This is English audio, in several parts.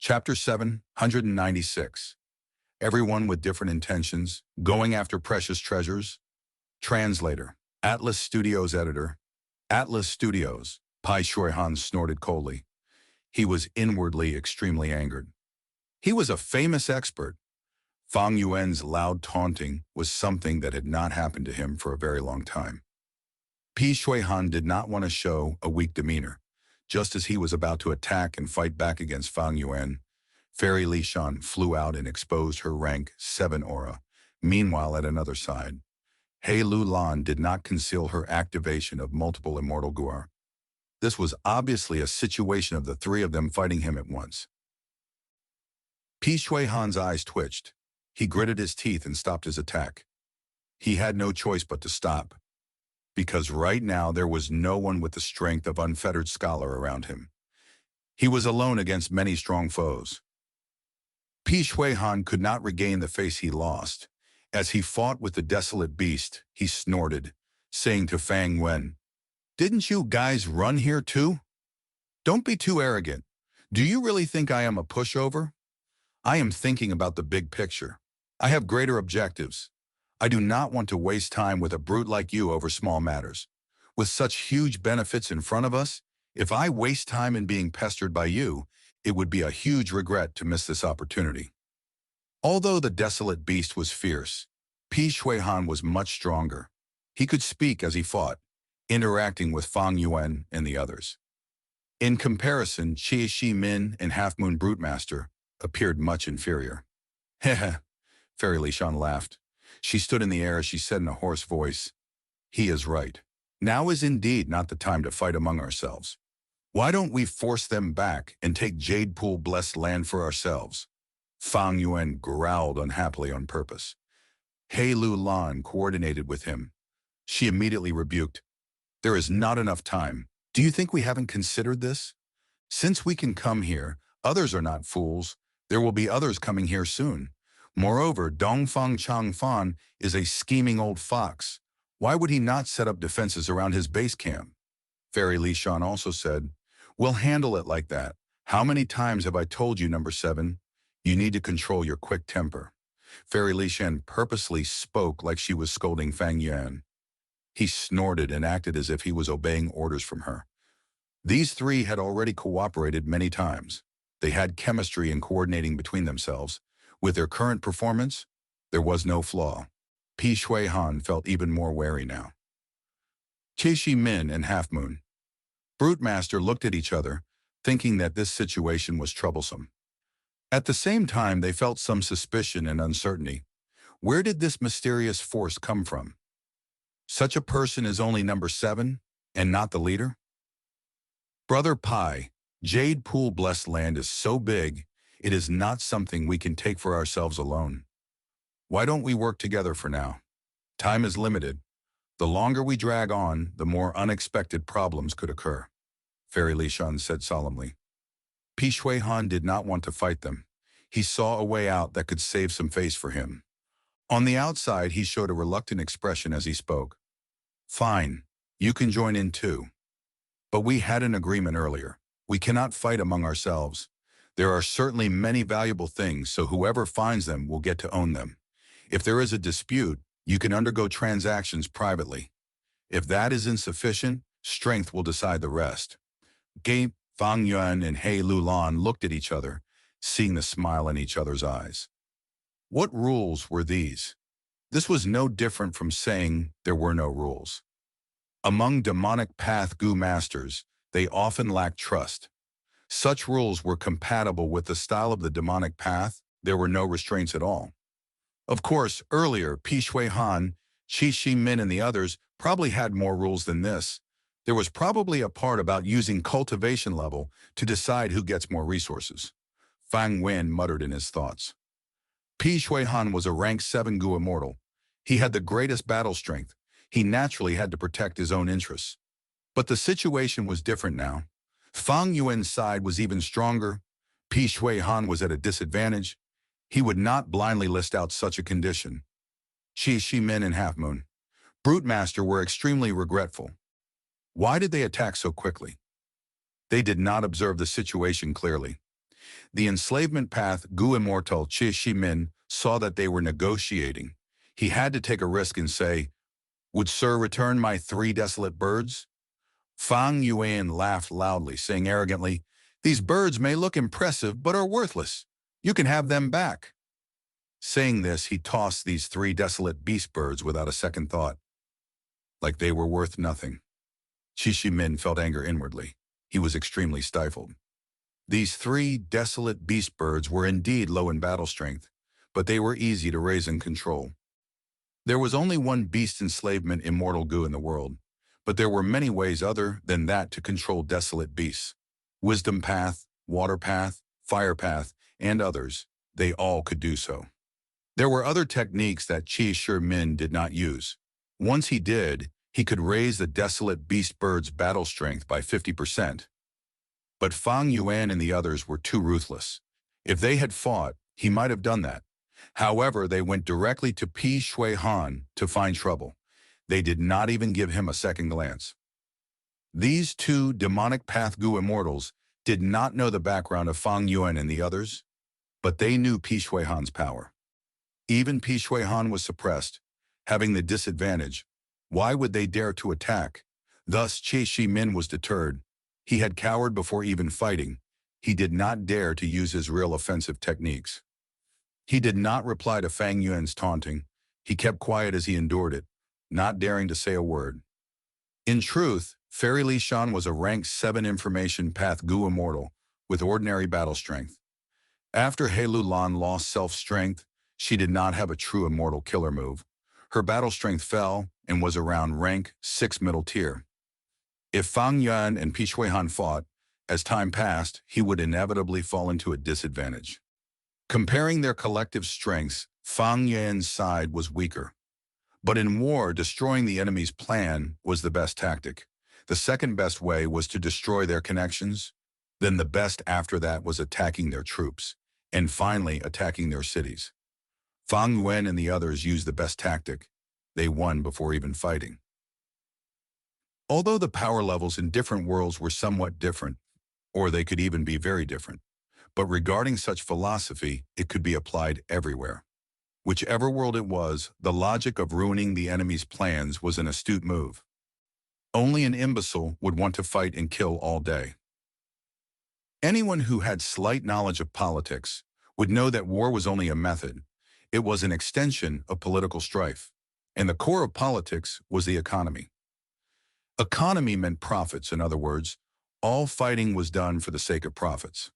Chapter 796. Everyone with different intentions, going after precious treasures. Translator. Atlas Studios editor. Atlas Studios. Pai Shuihan snorted coldly. He was inwardly extremely angered. He was a famous expert. Fang Yuan's loud taunting was something that had not happened to him for a very long time. Pi Shuihan did not want to show a weak demeanor. Just as he was about to attack and fight back against Fang Yuan, Fairy Li Shan flew out and exposed her rank 7 aura. Meanwhile, at another side, He Lu Lan did not conceal her activation of multiple immortal guar. This was obviously a situation of the three of them fighting him at once. Pi Shuihan's eyes twitched. He gritted his teeth and stopped his attack. He had no choice but to stop, because right now there was no one with the strength of unfettered scholar around him. He was alone against many strong foes. Pi Shuihan could not regain the face he lost. As he fought with the desolate beast, he snorted, saying to Fang Yuan, "Didn't you guys run here too? Don't be too arrogant. Do you really think I am a pushover? I am thinking about the big picture. I have greater objectives. I do not want to waste time with a brute like you over small matters. With such huge benefits in front of us, if I waste time in being pestered by you, it would be a huge regret to miss this opportunity." Although the desolate beast was fierce, Pi Shuihan was much stronger. He could speak as he fought, interacting with Fang Yuan and the others. In comparison, Qi Shi Min and Half Moon Brutemaster appeared much inferior. Heh, Fairy Li Shan laughed. She stood in the air as she said in a hoarse voice, "He is right. Now is indeed not the time to fight among ourselves. Why don't we force them back and take Jade Pool blessed land for ourselves?" Fang Yuan growled unhappily on purpose. He Lu Lan coordinated with him. She immediately rebuked, "There is not enough time. Do you think we haven't considered this? Since we can come here, others are not fools. There will be others coming here soon. Moreover, Dongfang Changfan is a scheming old fox. Why would he not set up defenses around his base camp?" Fairy Li Shan also said, "We'll handle it like that. How many times have I told you, number 7? You need to control your quick temper." Fairy Li Shan purposely spoke like she was scolding Fang Yuan. He snorted and acted as if he was obeying orders from her. These three had already cooperated many times. They had chemistry and coordinating between themselves. With their current performance, there was no flaw. Pi Shuihan felt even more wary now. Qi Shi Min and Half Moon Brutemaster looked at each other, thinking that this situation was troublesome. At the same time, they felt some suspicion and uncertainty. Where did this mysterious force come from? Such a person is only number 7 and not the leader? "Brother Pai, Jade Pool blessed land is so big, it is not something we can take for ourselves alone. Why don't we work together for now? Time is limited. The longer we drag on, the more unexpected problems could occur," Fairy Li Shan said solemnly. Pi Shuihan did not want to fight them. He saw a way out that could save some face for him. On the outside, he showed a reluctant expression as he spoke. "Fine, you can join in too. But we had an agreement earlier. We cannot fight among ourselves. There are certainly many valuable things, so whoever finds them will get to own them. If there is a dispute, you can undergo transactions privately. If that is insufficient, strength will decide the rest." Gabe, Fang Yuan, and He Lu Lan looked at each other, seeing the smile in each other's eyes. What rules were these? This was no different from saying there were no rules. Among demonic path Gu masters, they often lacked trust. Such rules were compatible with the style of the demonic path. There were no restraints at all. Of course, earlier, Pi Shuihan, Qi Shi Min, and the others probably had more rules than this. There was probably a part about using cultivation level to decide who gets more resources. Fang Yuan muttered in his thoughts. Pi Shuihan was a rank 7 Gu immortal. He had the greatest battle strength. He naturally had to protect his own interests. But the situation was different now. Fang Yuan's side was even stronger. Pi Shuihan was at a disadvantage. He would not blindly list out such a condition. Qi Shi Min and Half Moon Brutemaster were extremely regretful. Why did they attack so quickly? They did not observe the situation clearly. The enslavement path Gu Immortal Chi Shi Min saw that they were negotiating. He had to take a risk and say, "Would Sir return my 3 desolate birds?" Fang Yuan laughed loudly, saying arrogantly, "These birds may look impressive, but are worthless. You can have them back." Saying this, he tossed these 3 desolate beast birds without a second thought, like they were worth nothing. Qi Shi Min felt anger inwardly. He was extremely stifled. These 3 desolate beast birds were indeed low in battle strength, but they were easy to raise and control. There was only one beast enslavement immortal Gu in the world, but there were many ways other than that to control desolate beasts. Wisdom path, water path, fire path, and others, they all could do so. There were other techniques that Qi Shi Min did not use. Once he did, he could raise the desolate beast bird's battle strength by 50%. But Fang Yuan and the others were too ruthless. If they had fought, he might have done that. However, they went directly to Pi Shui Han to find trouble. They did not even give him a second glance. These 2 demonic path Gu immortals did not know the background of Fang Yuan and the others, but they knew Pi Shui Han's power. Even Pi Shui Han was suppressed, having the disadvantage. Why would they dare to attack? Thus, Qi Shi Min was deterred. He had cowered before even fighting. He did not dare to use his real offensive techniques. He did not reply to Fang Yuan's taunting. He kept quiet as he endured it, not daring to say a word. In truth, Fairy Li Shan was a rank 7 information path Gu immortal with ordinary battle strength. After He Lu Lan lost self-strength, she did not have a true immortal killer move. Her battle strength fell and was around rank 6 middle tier. If Fang Yuan and Pi Shui Han fought, as time passed, he would inevitably fall into a disadvantage. Comparing their collective strengths, Fang Yuan's side was weaker. But in war, destroying the enemy's plan was the best tactic. The second best way was to destroy their connections. Then the best after that was attacking their troops, and finally attacking their cities. Fang Yuan and the others used the best tactic. They won before even fighting. Although the power levels in different worlds were somewhat different, or they could even be very different, but regarding such philosophy, it could be applied everywhere. Whichever world it was, the logic of ruining the enemy's plans was an astute move. Only an imbecile would want to fight and kill all day. Anyone who had slight knowledge of politics would know that war was only a method. It was an extension of political strife, and the core of politics was the economy. Economy meant profits, in other words. All fighting was done for the sake of profits.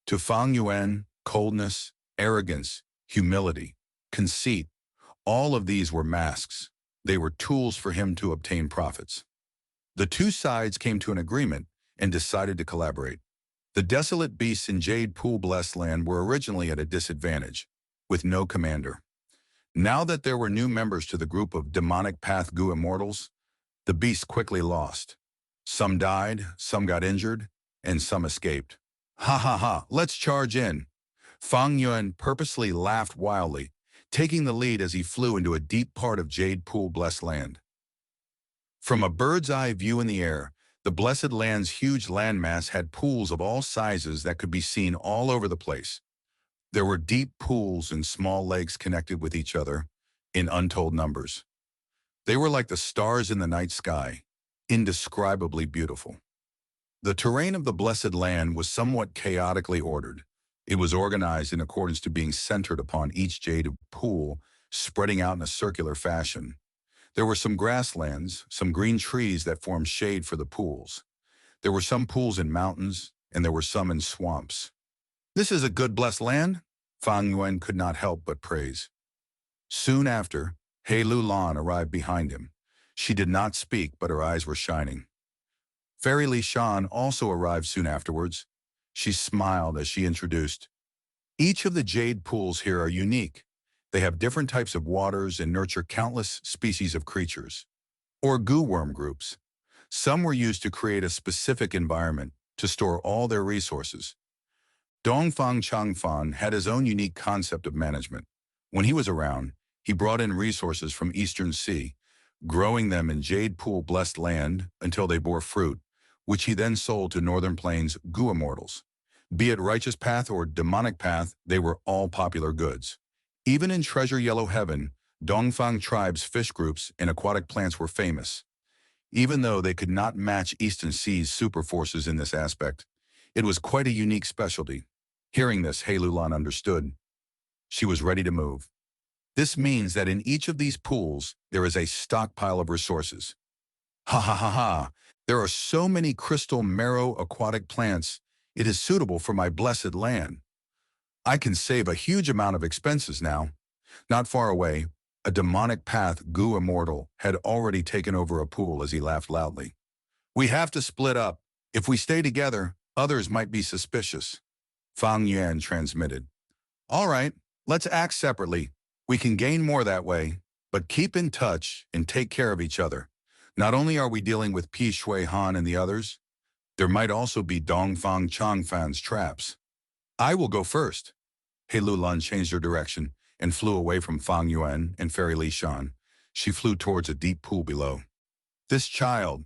To Fang Yuan, coldness, arrogance, humility, conceit, all of these were masks. They were tools for him to obtain profits. The 2 sides came to an agreement and decided to collaborate. The desolate beasts in Jade Pool Blessed Land were originally at a disadvantage, with no commander. Now that there were new members to the group of demonic path Gu immortals, the beasts quickly lost. Some died, some got injured, and some escaped. "Ha ha ha, let's charge in." Fang Yuan purposely laughed wildly, taking the lead as he flew into a deep part of Jade Pool Blessed Land. From a bird's-eye view in the air, the Blessed Land's huge landmass had pools of all sizes that could be seen all over the place. There were deep pools and small lakes connected with each other in untold numbers. They were like the stars in the night sky, indescribably beautiful. The terrain of the Blessed Land was somewhat chaotically ordered. It was organized in accordance to being centered upon each jade pool, spreading out in a circular fashion. There were some grasslands, some green trees that formed shade for the pools. There were some pools in mountains, and there were some in swamps. "This is a good blessed land," Fang Yuan could not help but praise. Soon after, He Lu Lan arrived behind him. She did not speak, but her eyes were shining. Fairy Li Shan also arrived soon afterwards. She smiled as she introduced. "Each of the jade pools here are unique. They have different types of waters and nurture countless species of creatures, or goo worm groups. Some were used to create a specific environment to store all their resources. Dongfang Changfan had his own unique concept of management. When he was around, he brought in resources from Eastern Sea, growing them in Jade Pool Blessed Land until they bore fruit, which he then sold to Northern Plains Goo Immortals. Be it righteous path or demonic path, they were all popular goods. Even in Treasure Yellow Heaven, Dongfang tribe's fish groups and aquatic plants were famous. Even though they could not match Eastern Sea's super forces in this aspect, it was quite a unique specialty. Hearing this, Heilulan understood. She was ready to move. This means that in each of these pools, there is a stockpile of resources. Ha ha ha ha! There are so many crystal marrow aquatic plants, it is suitable for my blessed land. I can save a huge amount of expenses now. Not far away, a demonic path Gu Immortal had already taken over a pool as he laughed loudly. We have to split up. If we stay together, others might be suspicious. Fang Yuan transmitted. All right, let's act separately. We can gain more that way, but keep in touch and take care of each other. Not only are we dealing with Pi Shui Han and the others, there might also be Dongfang Changfan's traps. I will go first. Heilulan changed her direction and flew away from Fang Yuan and Fairy Li Shan. She flew towards a deep pool below. This child.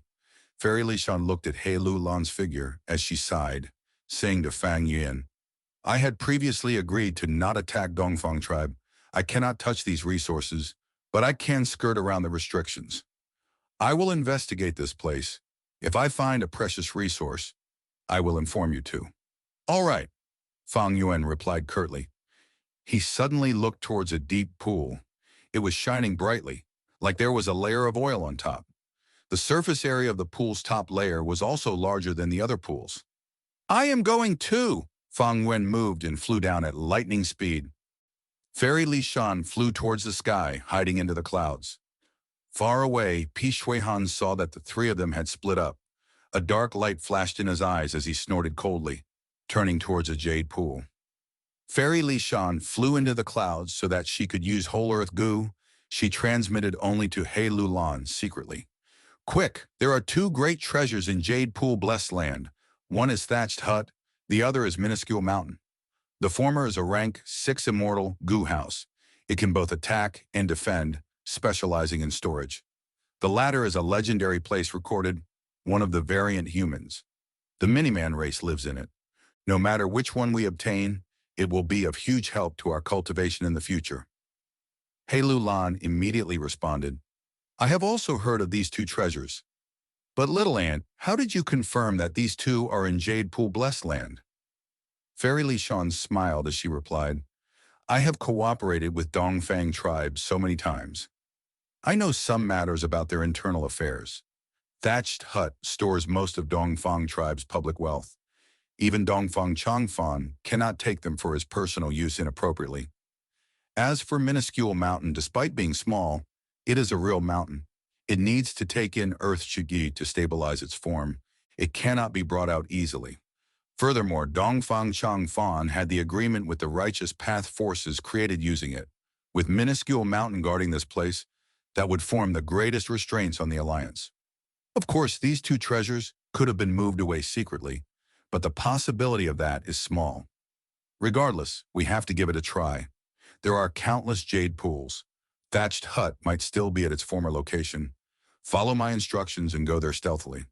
Fairy Li Shan looked at Heilulan's figure as she sighed, saying to Fang Yuan, I had previously agreed to not attack Dongfang tribe. I cannot touch these resources, but I can skirt around the restrictions. I will investigate this place. If I find a precious resource, I will inform you too. All right, Fang Yuan replied curtly. He suddenly looked towards a deep pool. It was shining brightly, like there was a layer of oil on top. The surface area of the pool's top layer was also larger than the other pools. I am going too! Fang Yuan moved and flew down at lightning speed. Fairy Li Shan flew towards the sky, hiding into the clouds. Far away, Pi Shui Han saw that the three of them had split up. A dark light flashed in his eyes as he snorted coldly, turning towards a jade pool. Fairy Li Shan flew into the clouds so that she could use Whole Earth Goo. She transmitted only to Heilulan secretly. Quick, there are two great treasures in Jade Pool Blessed Land. One is Thatched Hut, the other is Minuscule Mountain. The former is a rank 6 immortal Goo House. It can both attack and defend, specializing in storage. The latter is a legendary place recorded, one of the variant humans. The Miniman race lives in it. No matter which one we obtain, it will be of huge help to our cultivation in the future. Heilulan immediately responded, I have also heard of these two treasures. But Little Ant, how did you confirm that these two are in Jade Pool Blessed Land? Fairy Li Shan smiled as she replied, I have cooperated with Dongfang tribes so many times. I know some matters about their internal affairs. Thatched Hut stores most of Dongfang tribe's public wealth. Even Dongfang Changfan cannot take them for his personal use inappropriately. As for Minuscule Mountain, despite being small, it is a real mountain. It needs to take in Earth Chigi to stabilize its form. It cannot be brought out easily. Furthermore, Dongfang Changfan had the agreement with the righteous path forces created using it. With Minuscule Mountain guarding this place, that would form the greatest restraints on the alliance. Of course, these two treasures could have been moved away secretly, but the possibility of that is small. Regardless, we have to give it a try. There are countless jade pools. Thatched Hut might still be at its former location. Follow my instructions and go there stealthily.